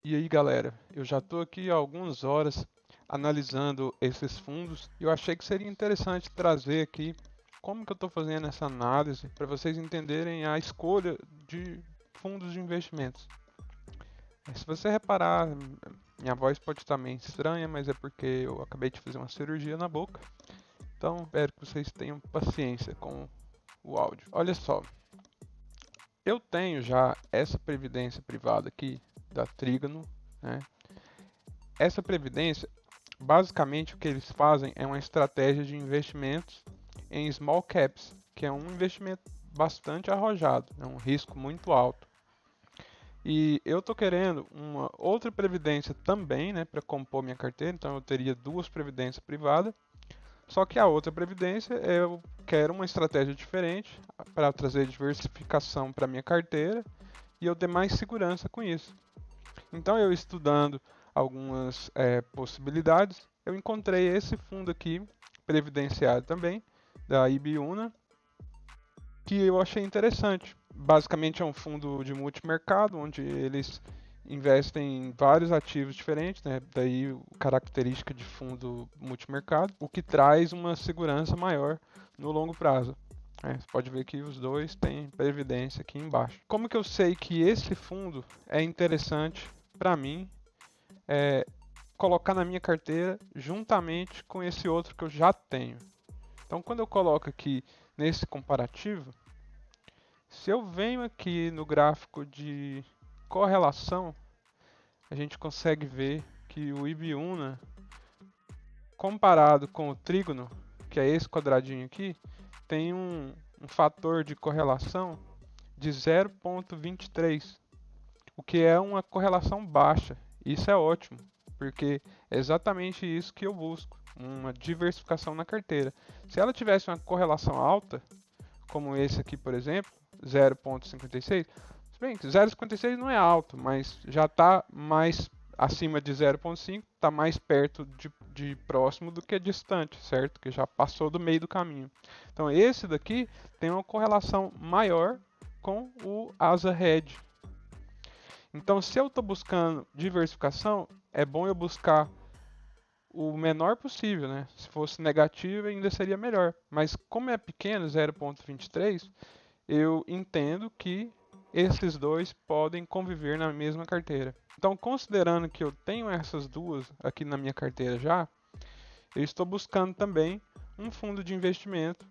E aí, galera, eu já estou aqui há algumas horas analisando esses fundos e eu achei que seria interessante trazer aqui como que eu estou fazendo essa análise para vocês entenderem a escolha de fundos de investimentos. Se você reparar, minha voz pode estar meio estranha, mas é porque eu acabei de fazer uma cirurgia na boca. Então, espero que vocês tenham paciência com o áudio. Olha só, eu tenho já essa previdência privada aqui da Trígono, né? Essa previdência, basicamente o que eles fazem é uma estratégia de investimentos em small caps, que é um investimento bastante arrojado, é um risco muito alto. E eu estou querendo uma outra previdência também, né, para compor minha carteira, então eu teria duas previdências privadas. Só que a outra previdência eu quero uma estratégia diferente para trazer diversificação para minha carteira e eu ter mais segurança com isso. Então, eu estudando algumas possibilidades, eu encontrei esse fundo aqui, previdenciário também, da Ibiúna, que eu achei interessante. Basicamente é um fundo de multimercado, onde eles investem em vários ativos diferentes, né? Daí a característica de fundo multimercado, o que traz uma segurança maior no longo prazo. Você pode ver que os dois têm previdência aqui embaixo. Como que eu sei que esse fundo é interessante para mim colocar na minha carteira juntamente com esse outro que eu já tenho? Então, quando eu coloco aqui nesse comparativo, se eu venho aqui no gráfico de correlação, a gente consegue ver que o Ibiúna, comparado com o trígono, que é esse quadradinho aqui, tem um fator de correlação de 0,23, o que é uma correlação baixa. Isso é ótimo, porque é exatamente isso que eu busco, uma diversificação na carteira. Se ela tivesse uma correlação alta, como esse aqui, por exemplo, 0,56, se bem que 0,56 não é alto, mas já está mais acima de 0,5, está mais perto de próximo do que distante, certo? Que já passou do meio do caminho. Então esse daqui tem uma correlação maior com o Asa Red. Então, se eu estou buscando diversificação, é bom eu buscar o menor possível, né? Se fosse negativo, ainda seria melhor. Mas como é pequeno, 0,23, eu entendo que esses dois podem conviver na mesma carteira. Então, considerando que eu tenho essas duas aqui na minha carteira já, eu estou buscando também um fundo de investimento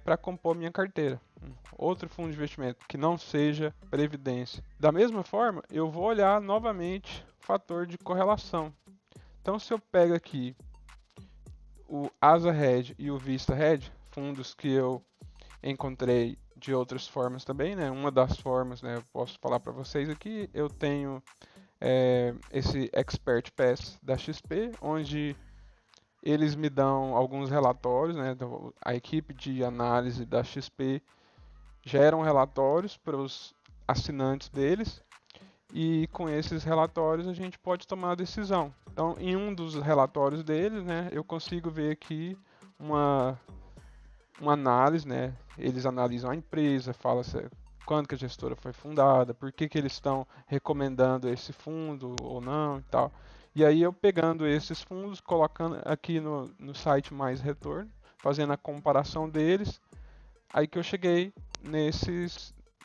para compor minha carteira. Outro fundo de investimento que não seja previdência. Da mesma forma, eu vou olhar novamente o fator de correlação. Então, se eu pego aqui o Asa Red e o Vista Red, fundos que eu encontrei de outras formas também, né? Uma das formas, né, eu posso falar para vocês aqui, eu tenho esse Expert Pass da XP, onde eles me dão alguns relatórios, né? A equipe de análise da XP geram relatórios para os assinantes deles e com esses relatórios a gente pode tomar a decisão. Então, em um dos relatórios deles, né, eu consigo ver aqui uma, uma análise, né? Eles analisam a empresa, falam quando que a gestora foi fundada, por que que eles estão recomendando esse fundo ou não e tal. E aí eu pegando esses fundos, colocando aqui no site Mais Retorno, fazendo a comparação deles, aí que eu cheguei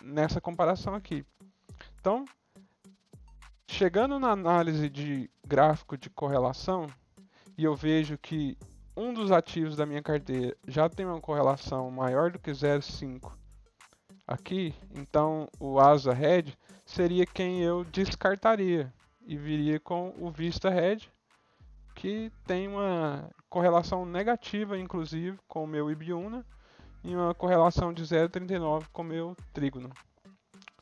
nessa comparação aqui. Então, chegando na análise de gráfico de correlação, e eu vejo que um dos ativos da minha carteira já tem uma correlação maior do que 0,5 aqui, então o Asa Red seria quem eu descartaria e viria com o Vista Red, que tem uma correlação negativa, inclusive, com o meu Ibiúna e uma correlação de 0,39 com o meu Trígono,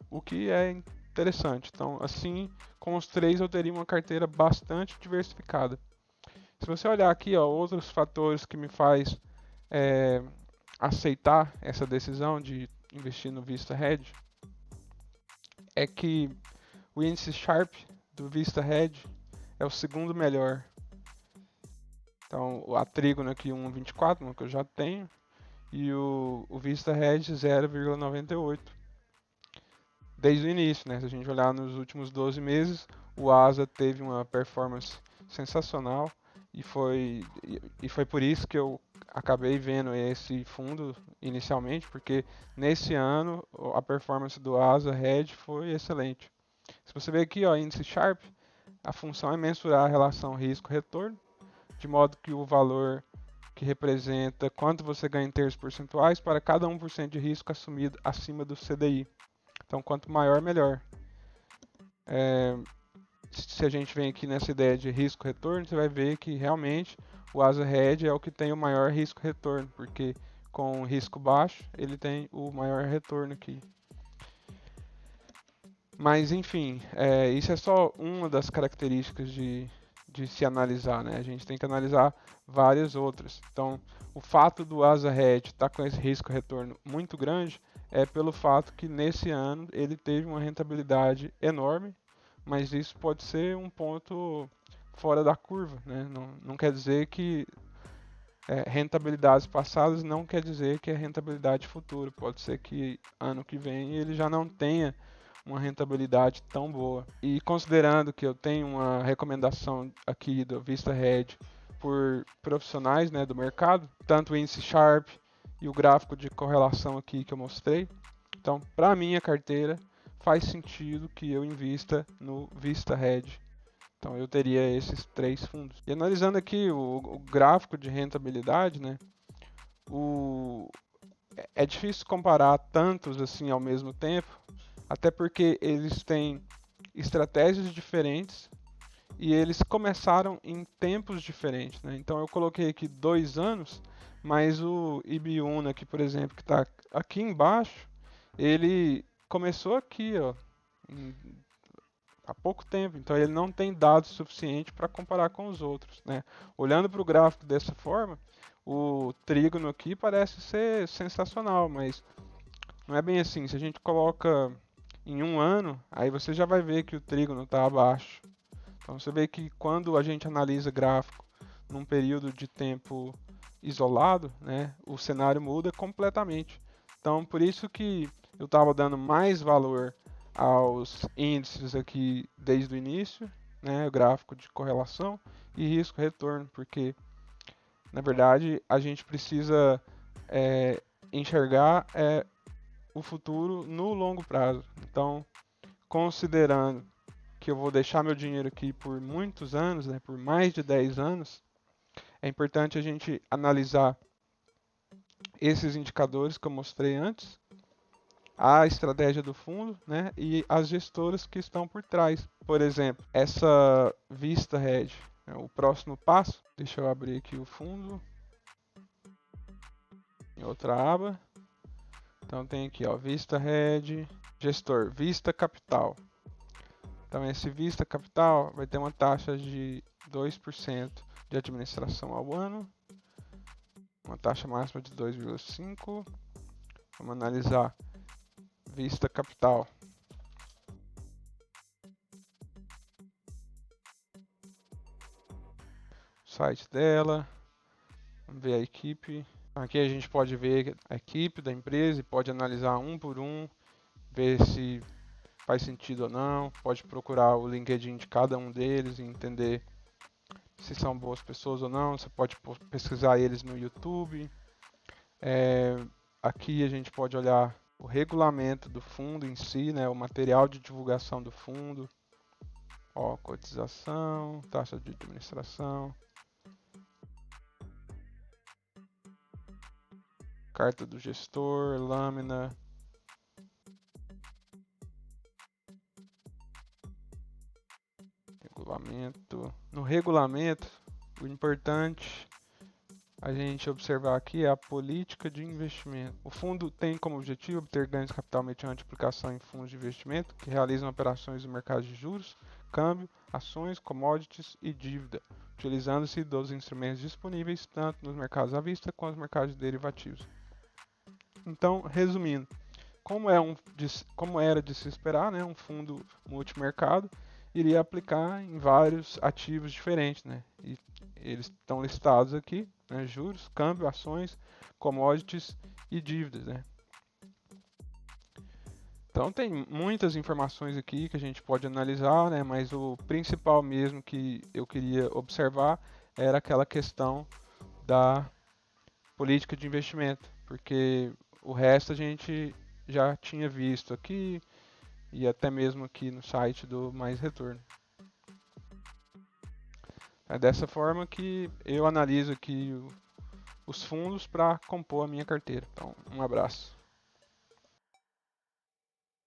o que é interessante. Então, assim, com os três eu teria uma carteira bastante diversificada. Se você olhar aqui, ó, outros fatores que me faz é, aceitar essa decisão de investir no Vista Red é que o índice Sharp do Vista Red é o segundo melhor. Então, a Trígono aqui 1,24, que eu já tenho, e o Vista Red 0,98. desde o início, né? Se a gente olhar nos últimos 12 meses, o ASA teve uma performance sensacional e foi por isso que eu acabei vendo esse fundo inicialmente, porque nesse ano a performance do ASA Red foi excelente. Se você ver aqui, ó, índice Sharp, a função é mensurar a relação risco-retorno, de modo que o valor que representa quanto você ganha em termos percentuais para cada 1% de risco assumido acima do CDI. Então, quanto maior, melhor. É, se a gente vem aqui nessa ideia de risco-retorno, você vai ver que realmente o Asa Red é o que tem o maior risco-retorno, porque com risco baixo ele tem o maior retorno aqui. Mas enfim, isso é só uma das características de se analisar, né? A gente tem que analisar várias outras. Então, o fato do Asa Red estar com esse risco-retorno muito grande é pelo fato que nesse ano ele teve uma rentabilidade enorme, mas isso pode ser um ponto fora da curva, né? Não quer dizer que rentabilidades passadas não quer dizer que é rentabilidade futura. Pode ser que ano que vem ele já não tenha uma rentabilidade tão boa. E considerando que eu tenho uma recomendação aqui do Vista Red por profissionais, né, do mercado, tanto o índice Sharp e o gráfico de correlação aqui que eu mostrei, então para minha carteira faz sentido que eu invista no Vista Red. Então eu teria esses três fundos. E analisando aqui o gráfico de rentabilidade, né, o, é difícil comparar tantos assim ao mesmo tempo, até porque eles têm estratégias diferentes e eles começaram em tempos diferentes, né? Então eu coloquei aqui 2 anos, mas o Ibiúna aqui, por exemplo, que está aqui embaixo, ele começou aqui, ó, há pouco tempo, então ele não tem dados suficientes para comparar com os outros, né? Olhando para o gráfico dessa forma, o trígono aqui parece ser sensacional, mas não é bem assim. Se a gente coloca em um ano, aí você já vai ver que o trígono está abaixo. Então você vê que quando a gente analisa gráfico num período de tempo isolado, né, o cenário muda completamente. Então por isso que eu estava dando mais valor aos índices aqui desde o início, né, o gráfico de correlação e risco-retorno, porque na verdade a gente precisa enxergar o futuro no longo prazo. Então, considerando que eu vou deixar meu dinheiro aqui por muitos anos, né, por mais de 10 anos, é importante a gente analisar esses indicadores que eu mostrei antes, a estratégia do fundo, né, e as gestoras que estão por trás. Por exemplo, essa Vista Red, né, o próximo passo, deixa eu abrir aqui o fundo em outra aba. Então tem aqui, ó, Vista Red, gestor, Vista Capital. Então esse Vista Capital vai ter uma taxa de 2% de administração ao ano, uma taxa máxima de 2,5%. Vamos analisar Vista Capital. O site dela, vamos ver a equipe. Aqui a gente pode ver a equipe da empresa e pode analisar um por um, ver se faz sentido ou não. Pode procurar o LinkedIn de cada um deles e entender se são boas pessoas ou não. Você pode pesquisar eles no YouTube. Aqui a gente pode olhar o regulamento do fundo em si, né, o material de divulgação do fundo, ó, cotização, taxa de administração, carta do gestor, lâmina, regulamento. No regulamento, o importante a gente observar aqui é a política de investimento. O fundo tem como objetivo obter ganhos de capital mediante aplicação em fundos de investimento que realizam operações no mercado de juros, câmbio, ações, commodities e dívida, utilizando-se dos instrumentos disponíveis tanto nos mercados à vista quanto nos mercados de derivativos. Então, resumindo, como era de se esperar, né, um fundo multimercado iria aplicar em vários ativos diferentes, né? E eles estão listados aqui, né, juros, câmbio, ações, commodities e dívidas, né? Então tem muitas informações aqui que a gente pode analisar, né? Mas o principal mesmo que eu queria observar era aquela questão da política de investimento, porque o resto a gente já tinha visto aqui e até mesmo aqui no site do Mais Retorno. É dessa forma que eu analiso aqui os fundos para compor a minha carteira. Então, um abraço.